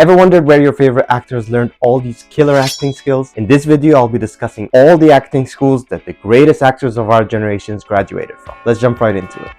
Ever wondered where your favorite actors learned all these killer acting skills? In this video, I'll be discussing all the acting schools that the greatest actors of our generations graduated from. Let's jump right into it.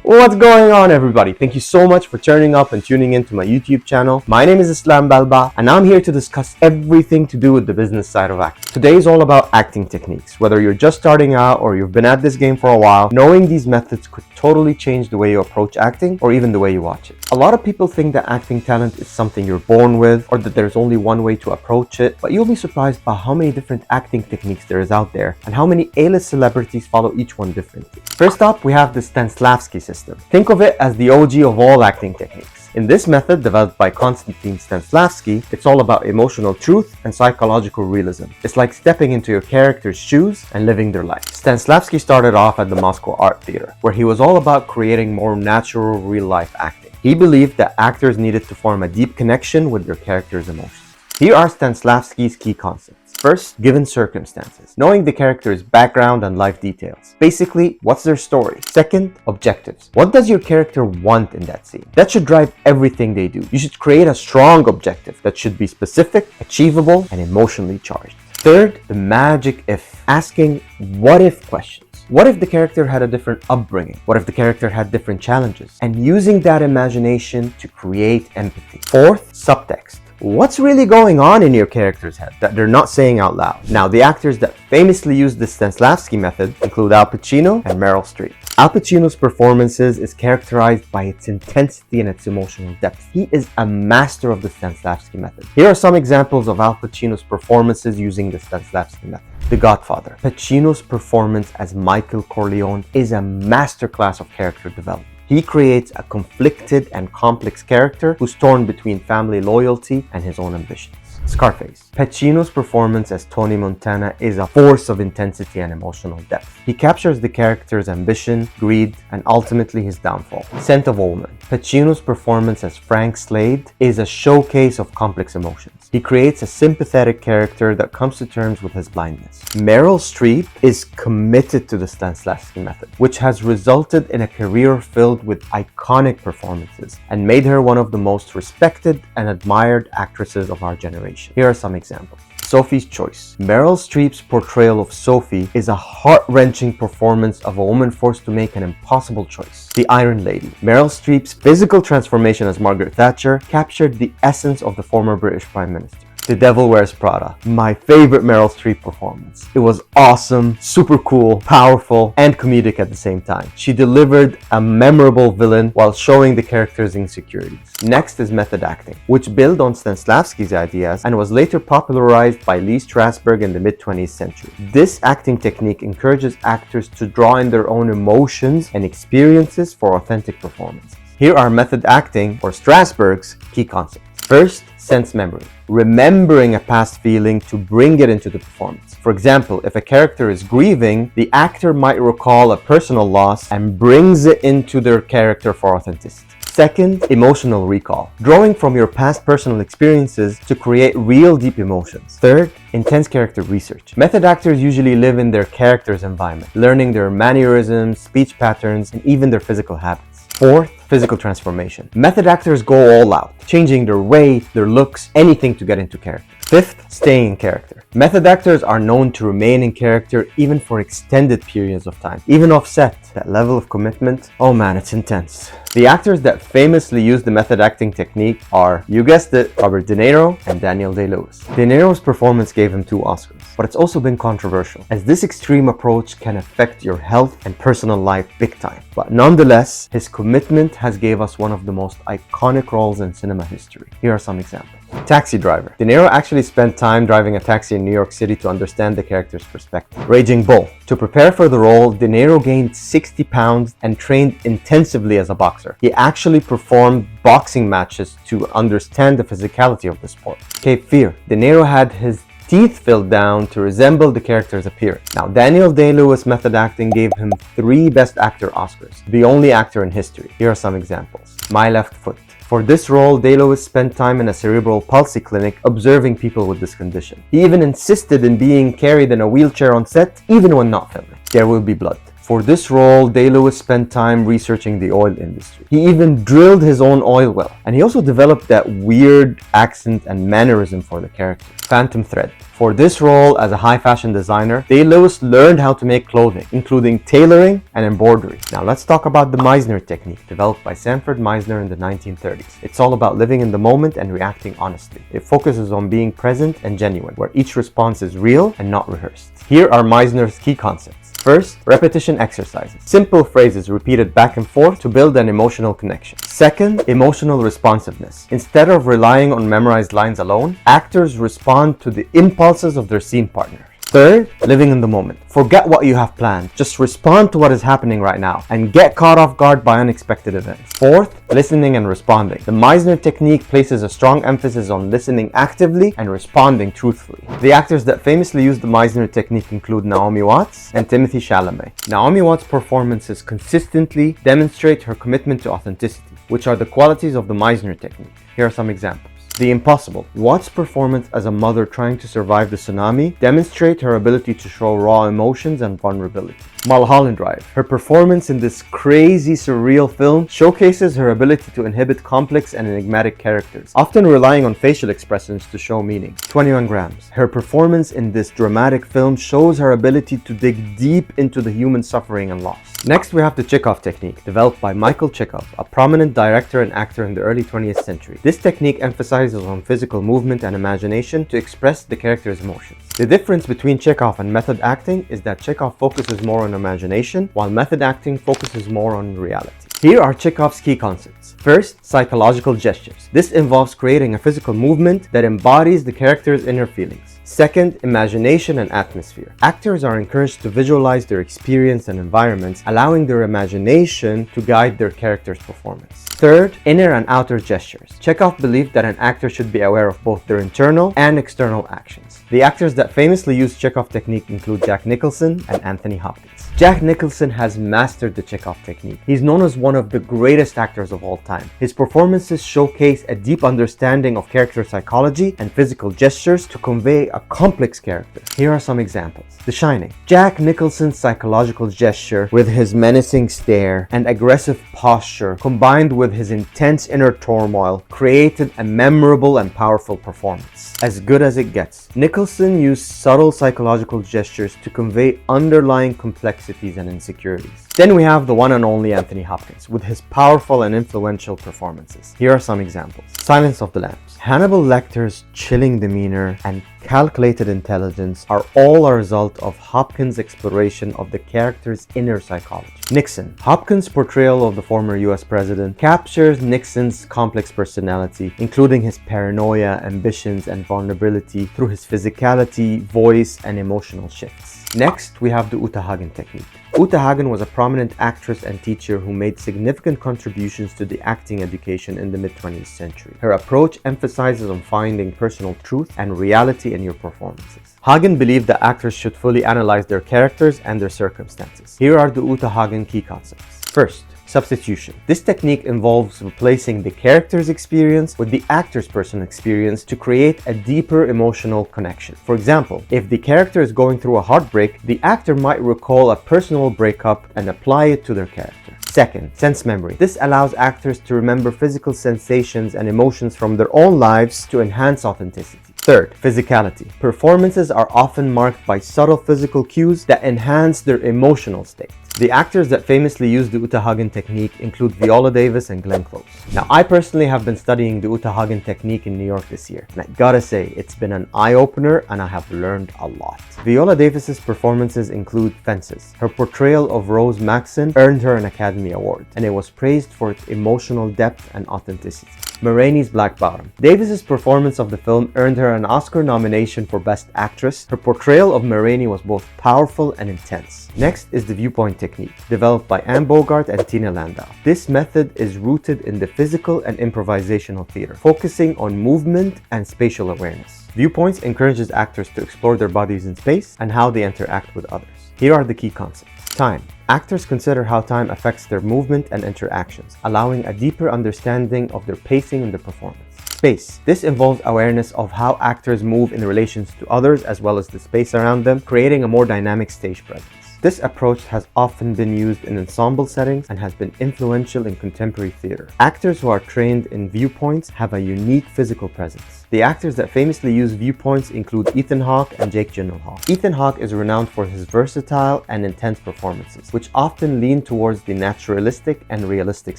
What's going on, everybody? Thank you so much for turning up and tuning into my YouTube channel. My name is Islam Balba and I'm here to discuss everything to do with the business side of acting. Today is all about acting techniques. Whether you're just starting out or you've been at this game for a while, knowing these methods could totally change the way you approach acting or even the way you watch it. A lot of people think that acting talent is something you're born with or that there's only one way to approach it, but you'll be surprised by how many different acting techniques there is out there and how many A-list celebrities follow each one differently. First up, we have the Stanislavski system. Think of it as the OG of all acting techniques. In this method, developed by Konstantin Stanslavski, it's all about emotional truth and psychological realism. It's like stepping into your character's shoes and living their life. Stanislavski started off at the Moscow Art Theater, where he was all about creating more natural, real-life acting. He believed that actors needed to form a deep connection with their character's emotions. Here are Stanislavski's key concepts. First, given circumstances, knowing the character's background and life details. Basically, what's their story? Second, objectives. What does your character want in that scene? That should drive everything they do. You should create a strong objective that should be specific, achievable, and emotionally charged. Third, the magic if. Asking what if questions. What if the character had a different upbringing? What if the character had different challenges? And using that imagination to create empathy. Fourth, subtext. What's really going on in your character's head that they're not saying out loud? Now, the actors that famously use the Stanslavski method include Al Pacino and Meryl Streep. Al Pacino's performances is characterized by its intensity and its emotional depth. He is a master of the Stanislavski method. Here are some examples of Al Pacino's performances using the Stanislavski method. The Godfather. Pacino's performance as Michael Corleone is a masterclass of character development. He creates a conflicted and complex character who's torn between family loyalty and his own ambitions. Scarface. Pacino's performance as Tony Montana is a force of intensity and emotional depth. He captures the character's ambition, greed, and ultimately his downfall. Scent of a Woman. Pacino's performance as Frank Slade is a showcase of complex emotions. He creates a sympathetic character that comes to terms with his blindness. Meryl Streep is committed to the Stanislavski method, which has resulted in a career filled with iconic performances and made her one of the most respected and admired actresses of our generation. Here are some examples. Sophie's Choice. Meryl Streep's portrayal of Sophie is a heart-wrenching performance of a woman forced to make an impossible choice. The Iron Lady. Meryl Streep's physical transformation as Margaret Thatcher captured the essence of the former British Prime Minister. The Devil Wears Prada. My favorite Meryl Streep performance. It was awesome, super cool, powerful, and comedic at the same time. She delivered a memorable villain while showing the character's insecurities. Next is method acting, which built on Stanislavski's ideas and was later popularized by Lee Strasberg in the mid-20th century. This acting technique encourages actors to draw in their own emotions and experiences for authentic performances. Here are method acting, or Strasberg's, key concepts. First, sense memory. Remembering a past feeling to bring it into the performance. For example, if a character is grieving, the actor might recall a personal loss and brings it into their character for authenticity. Second, emotional recall. Drawing from your past personal experiences to create real deep emotions. Third, intense character research. Method actors usually live in their character's environment, learning their mannerisms, speech patterns, and even their physical habits. Fourth, physical transformation. Method actors go all out, changing their weight, their looks, anything to get into character. Fifth, staying in character. Method actors are known to remain in character even for extended periods of time, even off set. That level of commitment, oh man, it's intense. The actors that famously use the method acting technique are, you guessed it, Robert De Niro and Daniel Day-Lewis. De Niro's performance gave him 2 Oscars, but it's also been controversial, as this extreme approach can affect your health and personal life big time. But nonetheless, his commitment has gave us one of the most iconic roles in cinema history. Here are some examples. Taxi Driver. De Niro actually spent time driving a taxi in New York City to understand the character's perspective. Raging Bull. To prepare for the role, De Niro gained 60 pounds and trained intensively as a boxer. He actually performed boxing matches to understand the physicality of the sport. Cape Fear. De Niro had his teeth filled down to resemble the character's appearance. Now, Daniel Day-Lewis method acting gave him 3 Best Actor Oscars, the only actor in history. Here are some examples. My Left Foot. For this role, Day-Lewis spent time in a cerebral palsy clinic observing people with this condition. He even insisted in being carried in a wheelchair on set, even when not filming. There Will Be Blood. For this role, Day-Lewis spent time researching the oil industry. He even drilled his own oil well. And he also developed that weird accent and mannerism for the character. Phantom Thread. For this role as a high fashion designer, Day-Lewis learned how to make clothing, including tailoring and embroidery. Now let's talk about the Meisner Technique, developed by Sanford Meisner in the 1930s. It's all about living in the moment and reacting honestly. It focuses on being present and genuine, where each response is real and not rehearsed. Here are Meisner's key concepts. First, repetition exercises. Simple phrases repeated back and forth to build an emotional connection. Second, emotional responsiveness. Instead of relying on memorized lines alone, actors respond to the impulses of their scene partner. Third, living in the moment. Forget what you have planned. Just respond to what is happening right now and get caught off guard by unexpected events. Fourth, listening and responding. The Meisner technique places a strong emphasis on listening actively and responding truthfully. The actors that famously use the Meisner technique include Naomi Watts and Timothy Chalamet. Naomi Watts' performances consistently demonstrate her commitment to authenticity, which are the qualities of the Meisner technique. Here are some examples. The Impossible. Watts' performance as a mother trying to survive the tsunami demonstrates her ability to show raw emotions and vulnerability. Mulholland Drive. Her performance in this crazy, surreal film showcases her ability to inhabit complex and enigmatic characters, often relying on facial expressions to show meaning. 21 Grams. Her performance in this dramatic film shows her ability to dig deep into the human suffering and loss. Next, we have the Chekov Technique, developed by Michael Chekhov, a prominent director and actor in the early 20th century. This technique emphasizes on physical movement and imagination to express the character's emotions. The difference between Chekhov and method acting is that Chekhov focuses more on imagination, while method acting focuses more on reality. Here are Chekhov's key concepts. First, psychological gestures. This involves creating a physical movement that embodies the character's inner feelings. Second, imagination and atmosphere. Actors are encouraged to visualize their experience and environments, allowing their imagination to guide their character's performance. Third, inner and outer gestures. Chekhov believed that an actor should be aware of both their internal and external actions. The actors that famously use Chekov technique include Jack Nicholson and Anthony Hopkins. Jack Nicholson has mastered the Chekov technique. He's known as one of the greatest actors of all time. His performances showcase a deep understanding of character psychology and physical gestures to convey a complex character. Here are some examples. The Shining. Jack Nicholson's psychological gesture with his menacing stare and aggressive posture, combined with his intense inner turmoil, created a memorable and powerful performance. As good as it gets. Nicholson used subtle psychological gestures to convey underlying complexities and insecurities. Then we have the one and only Anthony Hopkins with his powerful and influential performances. Here are some examples. Silence of the Lambs. Hannibal Lecter's chilling demeanor and calculated intelligence are all a result of Hopkins' exploration of the character's inner psychology. Nixon. Hopkins' portrayal of the former US president captures Nixon's complex personality, including his paranoia, ambitions, and vulnerability through his physicality, voice, and emotional shifts. Next, we have the Uta Hagen technique. Uta Hagen was a prominent actress and teacher who made significant contributions to the acting education in the mid-20th century. Her approach emphasizes on finding personal truth and reality in your performances. Hagen believed that actors should fully analyze their characters and their circumstances. Here are the Uta Hagen key concepts. First, substitution. This technique involves replacing the character's experience with the actor's personal experience to create a deeper emotional connection. For example, if the character is going through a heartbreak, the actor might recall a personal breakup and apply it to their character. Second, sense memory. This allows actors to remember physical sensations and emotions from their own lives to enhance authenticity. Third, physicality. Performances are often marked by subtle physical cues that enhance their emotional state. The actors that famously use the Uta Hagen technique include Viola Davis and Glenn Close. Now, I personally have been studying the Uta Hagen technique in New York this year, and I gotta say, it's been an eye-opener and I have learned a lot. Viola Davis's performances include Fences. Her portrayal of Rose Maxon earned her an Academy Award, and it was praised for its emotional depth and authenticity. Ma Rainey's Black Bottom. Davis's performance of the film earned her an Oscar nomination for Best Actress. Her portrayal of Ma Rainey was both powerful and intense. Next is the Viewpoint technique, developed by Anne Bogart and Tina Landau. This method is rooted in the physical and improvisational theater, focusing on movement and spatial awareness. Viewpoints encourages actors to explore their bodies in space and how they interact with others. Here are the key concepts. Time. Actors consider how time affects their movement and interactions, allowing a deeper understanding of their pacing in the performance. Space. This involves awareness of how actors move in relation to others as well as the space around them, creating a more dynamic stage presence. This approach has often been used in ensemble settings and has been influential in contemporary theater. Actors who are trained in viewpoints have a unique physical presence. The actors that famously use viewpoints include Ethan Hawke and Jake Gyllenhaal. Ethan Hawke is renowned for his versatile and intense performances, which often lean towards the naturalistic and realistic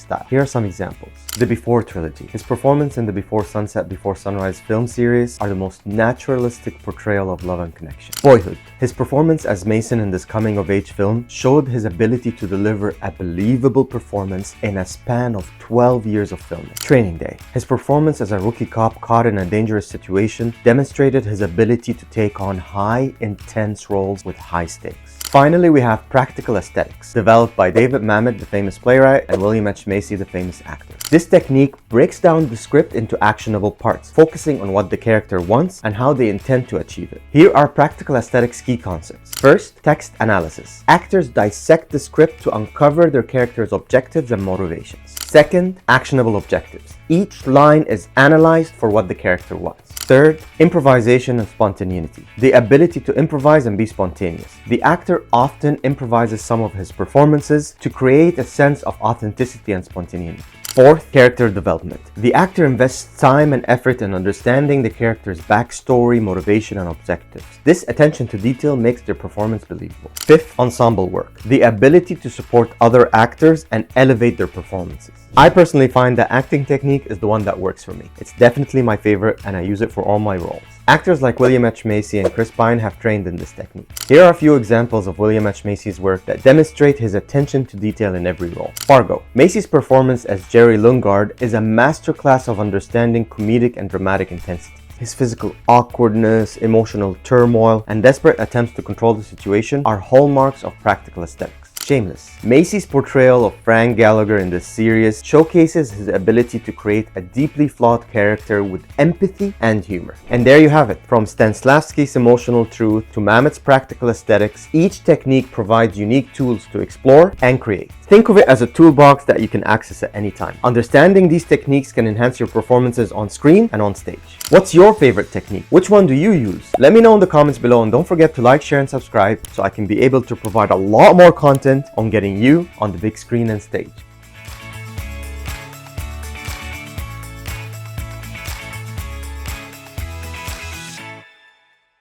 style. Here are some examples. The Before trilogy. His performance in the Before Sunset, Before Sunrise film series are the most naturalistic portrayal of love and connection. Boyhood. His performance as Mason in this coming-of-age film showed his ability to deliver a believable performance in a span of 12 years of filming. Training Day. His performance as a rookie cop caught in a dangerous situation demonstrated his ability to take on high, intense roles with high stakes. Finally, we have practical aesthetics, developed by David Mamet, the famous playwright, and William H. Macy, the famous actor. This technique breaks down the script into actionable parts, focusing on what the character wants and how they intend to achieve it. Here are practical aesthetics key concepts. First, text analysis. Actors dissect the script to uncover their character's objectives and motivations. Second, actionable objectives. Each line is analyzed for what the character wants. Third, improvisation and spontaneity. The ability to improvise and be spontaneous. The actor often improvises some of his performances to create a sense of authenticity and spontaneity. Fourth, character development. The actor invests time and effort in understanding the character's backstory, motivation, and objectives. This attention to detail makes their performance believable. Fifth, ensemble work. The ability to support other actors and elevate their performances. I personally find that acting technique is the one that works for me. It's definitely my favorite and I use it for all my roles. Actors like William H. Macy and Chris Pine have trained in this technique. Here are a few examples of William H. Macy's work that demonstrate his attention to detail in every role. Fargo. Macy's performance as Jerry Lungard is a masterclass of understanding comedic and dramatic intensity. His physical awkwardness, emotional turmoil, and desperate attempts to control the situation are hallmarks of practical aesthetics. Shameless. Macy's portrayal of Frank Gallagher in this series showcases his ability to create a deeply flawed character with empathy and humor. And there you have it. From Stanislavski's emotional truth to Mamet's practical aesthetics, each technique provides unique tools to explore and create. Think of it as a toolbox that you can access at any time. Understanding these techniques can enhance your performances on screen and on stage. What's your favorite technique? Which one do you use? Let me know in the comments below, and don't forget to like, share, and subscribe so I can be able to provide a lot more content on getting you on the big screen and stage.